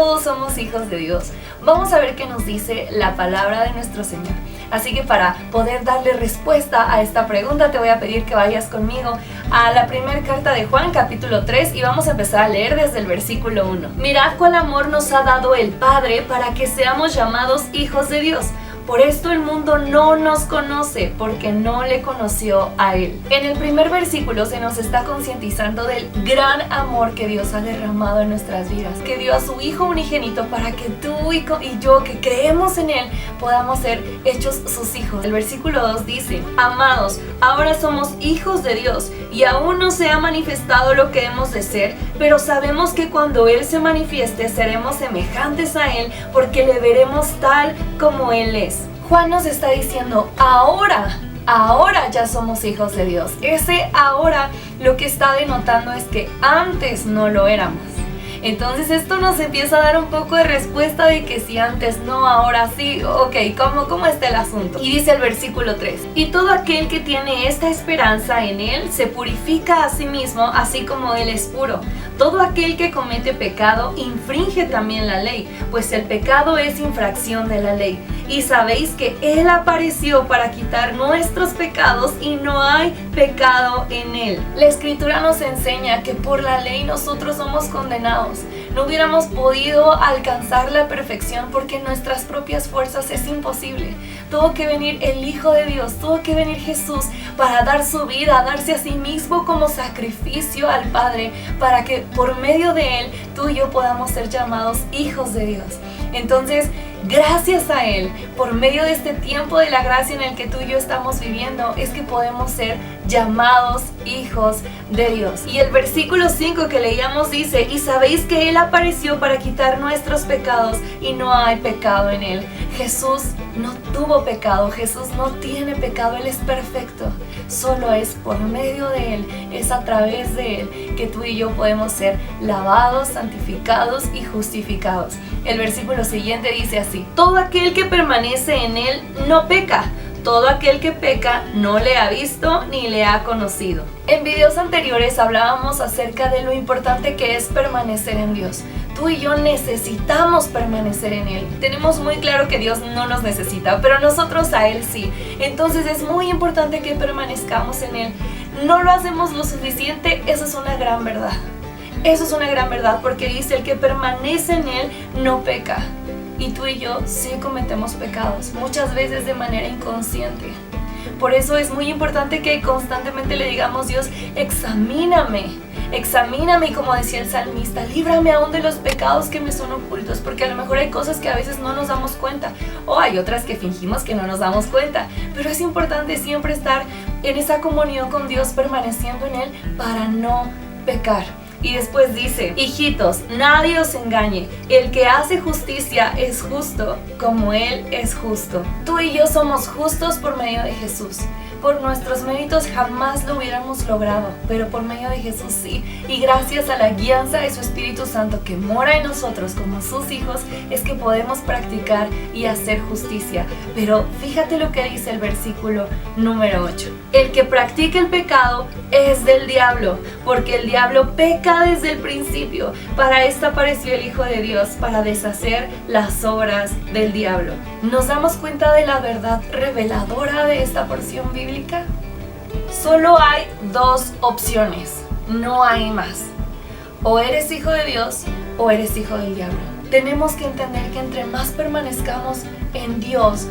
todos somos hijos de Dios. Vamos a ver qué nos dice la palabra de nuestro Señor. Así que para poder darle respuesta a esta pregunta te voy a pedir que vayas conmigo a la primera carta de Juan, capítulo 3, y vamos a empezar a leer desde el versículo 1. Mirad cuál amor nos ha dado el Padre para que seamos llamados hijos de Dios. Por esto el mundo no nos conoce, porque no le conoció a Él. En el primer versículo se nos está concientizando del gran amor que Dios ha derramado en nuestras vidas, que dio a su Hijo unigénito para que tú y yo, que creemos en Él, podamos ser hechos sus hijos. El versículo 2 dice: amados, ahora somos hijos de Dios, y aún no se ha manifestado lo que hemos de ser, pero sabemos que cuando Él se manifieste seremos semejantes a Él, porque le veremos tal como Él es. Juan nos está diciendo, ahora ya somos hijos de Dios. Ese ahora lo que está denotando es que antes no lo éramos. Entonces esto nos empieza a dar un poco de respuesta de que si antes no, ahora sí. Ok, ¿cómo está el asunto? Y dice el versículo 3: y todo aquel que tiene esta esperanza en Él se purifica a sí mismo, así como Él es puro. Todo aquel que comete pecado infringe también la ley, pues el pecado es infracción de la ley. Y sabéis que Él apareció para quitar nuestros pecados y no hay pecado en Él. La Escritura nos enseña que por la ley nosotros somos condenados. No hubiéramos podido alcanzar la perfección porque en nuestras propias fuerzas es imposible. Tuvo que venir el Hijo de Dios, tuvo que venir Jesús para dar su vida, darse a sí mismo como sacrificio al Padre, para que por medio de Él tú y yo podamos ser llamados hijos de Dios. Entonces, gracias a Él, por medio de este tiempo de la gracia en el que tú y yo estamos viviendo, es que podemos ser llamados hijos de Dios. Y el versículo 5 que leíamos dice: y sabéis que Él apareció para quitar nuestros pecados y no hay pecado en Él. Jesús no tuvo pecado, Jesús no tiene pecado, Él es perfecto. Solo es por medio de Él, es a través de Él que tú y yo podemos ser lavados, santificados y justificados. El versículo siguiente dice así: todo aquel que permanece en Él no peca. Todo aquel que peca no le ha visto ni le ha conocido. En videos anteriores hablábamos acerca de lo importante que es permanecer en Dios. Tú y yo necesitamos permanecer en Él. Tenemos muy claro que Dios no nos necesita, pero nosotros a Él sí. Entonces es muy importante que permanezcamos en Él. No lo hacemos lo suficiente, eso es una gran verdad. Eso es una gran verdad, porque dice: el que permanece en Él no peca. Y tú y yo sí cometemos pecados, muchas veces de manera inconsciente. Por eso es muy importante que constantemente le digamos: Dios, examíname, y como decía el salmista, líbrame aún de los pecados que me son ocultos, porque a lo mejor hay cosas que a veces no nos damos cuenta, o hay otras que fingimos que no nos damos cuenta, pero es importante siempre estar en esa comunión con Dios, permaneciendo en Él para no pecar. Y después dice: hijitos, nadie os engañe, el que hace justicia es justo como Él es justo. Tú y yo somos justos por medio de Jesús. Por nuestros méritos jamás lo hubiéramos logrado, pero por medio de Jesús sí. Y gracias a la guianza de su Espíritu Santo que mora en nosotros como sus hijos, es que podemos practicar y hacer justicia. Pero fíjate lo que dice el versículo número 8. El que practica el pecado es del diablo, porque el diablo peca desde el principio. Para esto apareció el Hijo de Dios, para deshacer las obras del diablo. ¿Nos damos cuenta de la verdad reveladora de esta porción bíblica? Solo hay dos opciones, no hay más. O eres hijo de Dios o eres hijo del diablo. Tenemos que entender que entre más permanezcamos en Dios,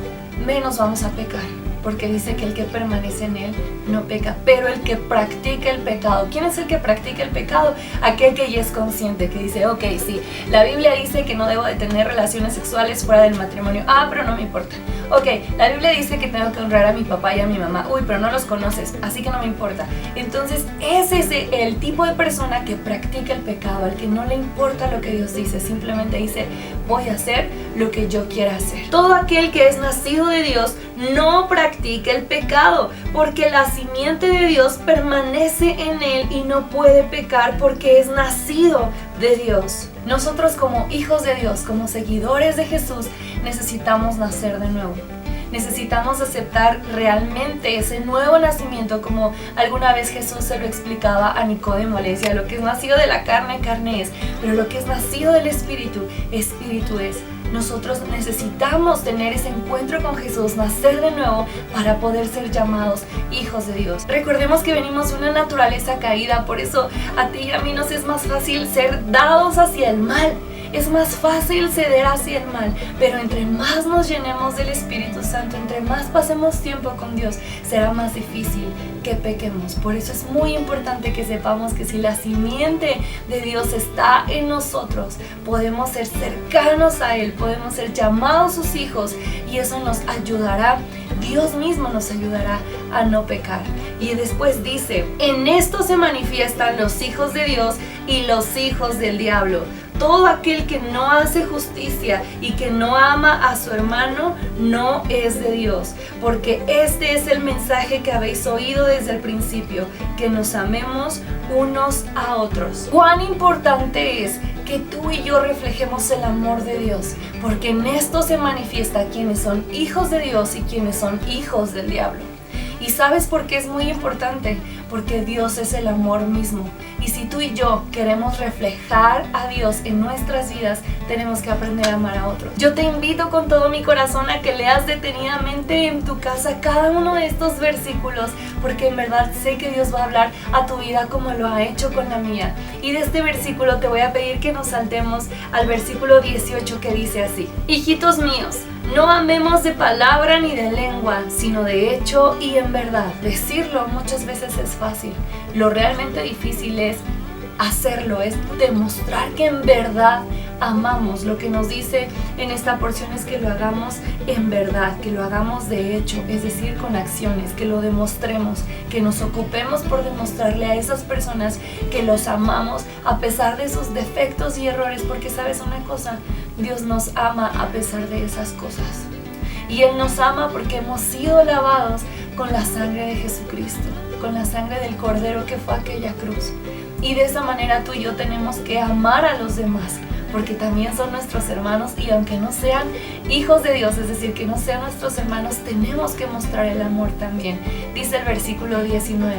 menos vamos a pecar. Porque dice que el que permanece en Él no peca, pero el que practica el pecado. ¿Quién es el que practica el pecado? Aquel que ya es consciente, que dice: ok, sí, la Biblia dice que no debo de tener relaciones sexuales fuera del matrimonio. Pero no me importa. Ok, la Biblia dice que tengo que honrar a mi papá y a mi mamá. Pero no los conoces, así que no me importa. Entonces ese es el tipo de persona que practica el pecado, al que no le importa lo que Dios dice, simplemente dice: voy a hacer lo que yo quiera hacer. Todo aquel que es nacido de Dios no practica el pecado, porque la simiente de Dios permanece en él y no puede pecar porque es nacido de Dios. Nosotros como hijos de Dios, como seguidores de Jesús, necesitamos nacer de nuevo. Necesitamos aceptar realmente ese nuevo nacimiento, como alguna vez Jesús se lo explicaba a Nicodemo. Le decía, lo que es nacido de la carne, carne es, pero lo que es nacido del Espíritu, Espíritu es. Nosotros necesitamos tener ese encuentro con Jesús, nacer de nuevo para poder ser llamados hijos de Dios. Recordemos que venimos de una naturaleza caída, por eso a ti y a mí nos es más fácil ser dados hacia el mal. Es más fácil ceder hacia el mal, pero entre más nos llenemos del Espíritu Santo, entre más pasemos tiempo con Dios, será más difícil que pequemos. Por eso es muy importante que sepamos que si la simiente de Dios está en nosotros, podemos ser cercanos a Él, podemos ser llamados sus hijos, y eso nos ayudará, Dios mismo nos ayudará a no pecar. Y después dice, en esto se manifiestan los hijos de Dios y los hijos del diablo. Todo aquel que no hace justicia y que no ama a su hermano no es de Dios, porque este es el mensaje que habéis oído desde el principio, que nos amemos unos a otros. Cuán importante es que tú y yo reflejemos el amor de Dios, porque en esto se manifiesta quienes son hijos de Dios y quienes son hijos del diablo. ¿Y sabes por qué es muy importante? Porque Dios es el amor mismo. Y si tú y yo queremos reflejar a Dios en nuestras vidas, tenemos que aprender a amar a otros. Yo te invito con todo mi corazón a que leas detenidamente en tu casa cada uno de estos versículos, porque en verdad sé que Dios va a hablar a tu vida como lo ha hecho con la mía. Y de este versículo te voy a pedir que nos saltemos al versículo 18, que dice así: hijitos míos, no amemos de palabra ni de lengua, sino de hecho y en verdad. Decirlo muchas veces es fácil. Lo realmente difícil es hacerlo, es demostrar que en verdad amamos. Lo que nos dice en esta porción es que lo hagamos en verdad, que lo hagamos de hecho, es decir, con acciones, que lo demostremos, que nos ocupemos por demostrarle a esas personas que los amamos a pesar de sus defectos y errores, porque sabes una cosa, Dios nos ama a pesar de esas cosas. Y Él nos ama porque hemos sido lavados con la sangre de Jesucristo, con la sangre del Cordero que fue aquella cruz. Y de esa manera tú y yo tenemos que amar a los demás, porque también son nuestros hermanos, y aunque no sean hijos de Dios, es decir, que no sean nuestros hermanos, tenemos que mostrar el amor también. Dice el versículo 19: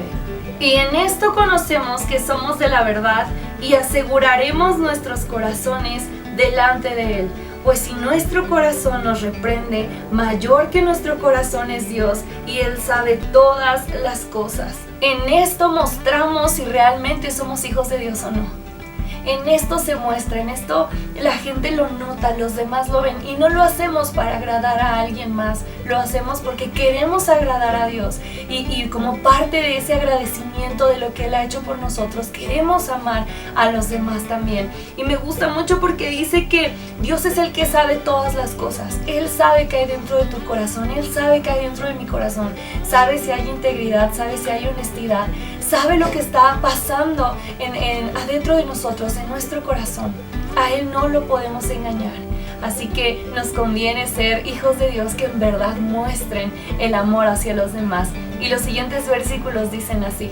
y en esto conocemos que somos de la verdad y aseguraremos nuestros corazones delante de Él. Pues si nuestro corazón nos reprende, mayor que nuestro corazón es Dios, y Él sabe todas las cosas. En esto mostramos si realmente somos hijos de Dios o no. En esto se muestra, en esto la gente lo nota, los demás lo ven, y no lo hacemos para agradar a alguien más, lo hacemos porque queremos agradar a Dios, y como parte de ese agradecimiento de lo que Él ha hecho por nosotros, queremos amar a los demás también. Y me gusta mucho porque dice que Dios es el que sabe todas las cosas. Él sabe qué hay dentro de tu corazón, Él sabe qué hay dentro de mi corazón, sabe si hay integridad, sabe si hay honestidad, sabe lo que está pasando adentro de nosotros, en nuestro corazón. A Él no lo podemos engañar. Así que nos conviene ser hijos de Dios que en verdad muestren el amor hacia los demás. Y los siguientes versículos dicen así: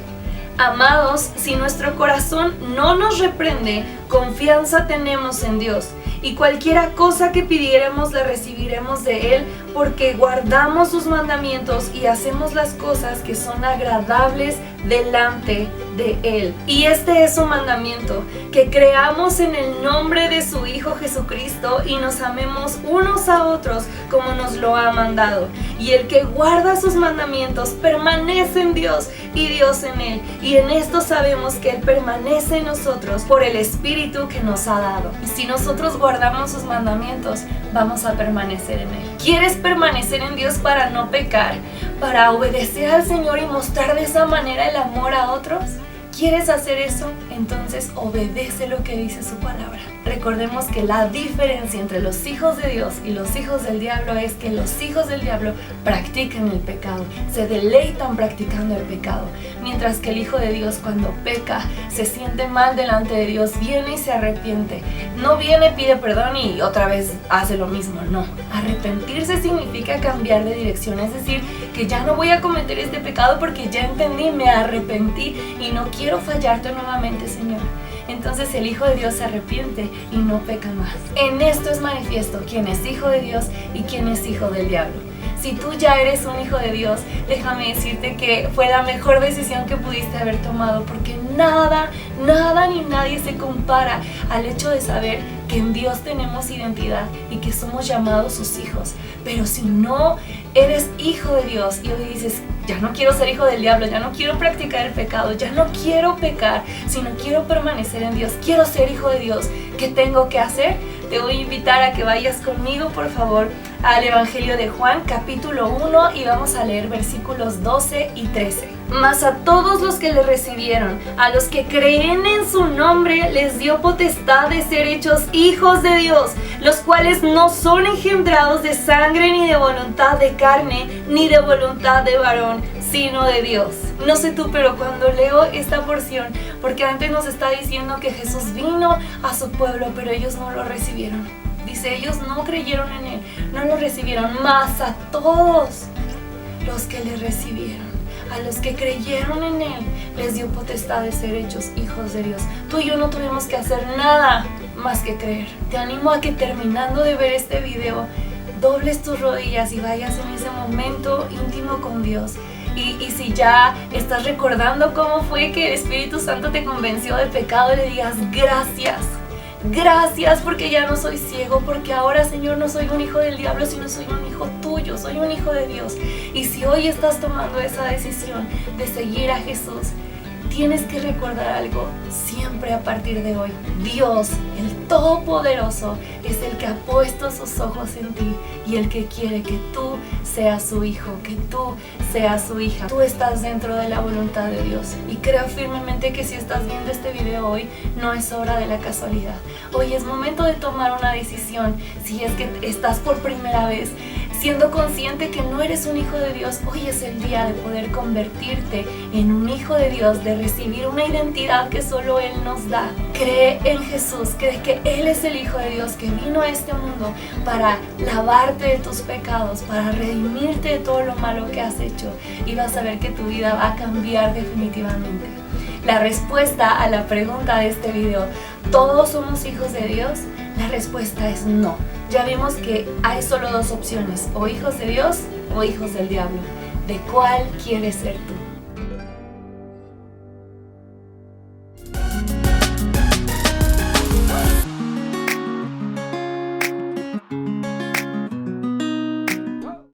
amados, si nuestro corazón no nos reprende, confianza tenemos en Dios, y cualquiera cosa que pidiéremos la recibiremos de Él, porque guardamos sus mandamientos y hacemos las cosas que son agradables delante de Él. Y este es su mandamiento, que creamos en el nombre de su Hijo Jesucristo y nos amemos unos a otros como nos lo ha mandado. Y el que guarda sus mandamientos permanece en Dios y Dios en Él. Y en esto sabemos que Él permanece en nosotros por el Espíritu que nos ha dado. Y si nosotros guardamos sus mandamientos, vamos a permanecer en Él. ¿Quieres permanecer en Dios para no pecar? ¿Para obedecer al Señor y mostrar de esa manera el amor a otros? ¿Quieres hacer eso? Entonces obedece lo que dice su palabra. Recordemos que la diferencia entre los hijos de Dios y los hijos del diablo es que los hijos del diablo practican el pecado, se deleitan practicando el pecado, mientras que el hijo de Dios, cuando peca, se siente mal delante de Dios, viene y se arrepiente. No viene, pide perdón y otra vez hace lo mismo, no. Arrepentirse significa cambiar de dirección, es decir, que ya no voy a cometer este pecado porque ya entendí, me arrepentí y no quiero fallarte nuevamente, Señor. Entonces el Hijo de Dios se arrepiente y no peca más. En esto es manifiesto quién es hijo de Dios y quién es hijo del diablo. Si tú ya eres un hijo de Dios, déjame decirte que fue la mejor decisión que pudiste haber tomado, porque nada ni nadie se compara al hecho de saber que en Dios tenemos identidad y que somos llamados sus hijos. Pero si no eres hijo de Dios y hoy dices, ya no quiero ser hijo del diablo, ya no quiero practicar el pecado, ya no quiero pecar, sino quiero permanecer en Dios, quiero ser hijo de Dios, ¿qué tengo que hacer? Te voy a invitar a que vayas conmigo, por favor, al Evangelio de Juan, capítulo 1, y vamos a leer versículos 12 y 13. Mas a todos los que le recibieron, a los que creen en su nombre, les dio potestad de ser hechos hijos de Dios, los cuales no son engendrados de sangre, ni de voluntad de carne, ni de voluntad de varón, sino de Dios. No sé tú, pero cuando leo esta porción, porque antes nos está diciendo que Jesús vino a su pueblo, pero ellos no lo recibieron. Dice, ellos no creyeron en Él, no lo recibieron, mas a todos los que le recibieron, a los que creyeron en Él, les dio potestad de ser hechos hijos de Dios. Tú y yo no tuvimos que hacer nada más que creer. Te animo a que terminando de ver este video, dobles tus rodillas y vayas en ese momento íntimo con Dios. Y si ya estás recordando cómo fue que el Espíritu Santo te convenció de pecado, le digas gracias. Gracias porque ya no soy ciego, porque ahora, Señor, no soy un hijo del diablo, sino soy un hijo tuyo, soy un hijo de Dios. Y si hoy estás tomando esa decisión de seguir a Jesús, tienes que recordar algo siempre a partir de hoy. Dios, el Todopoderoso, es el que ha puesto sus ojos en ti y el que quiere que tú seas su hijo, que tú seas su hija. Tú estás dentro de la voluntad de Dios y creo firmemente que si estás viendo este video hoy, no es obra de la casualidad. Hoy es momento de tomar una decisión. Si es que estás por primera vez siendo consciente que no eres un hijo de Dios, hoy es el día de poder convertirte en un hijo de Dios, de recibir una identidad que solo Él nos da. Cree en Jesús, cree que Él es el Hijo de Dios que vino a este mundo para lavarte de tus pecados, para redimirte de todo lo malo que has hecho, y vas a ver que tu vida va a cambiar definitivamente. La respuesta a la pregunta de este video, ¿todos somos hijos de Dios? La respuesta es no. Ya vimos que hay solo dos opciones, o hijos de Dios o hijos del diablo. ¿De cuál quieres ser tú?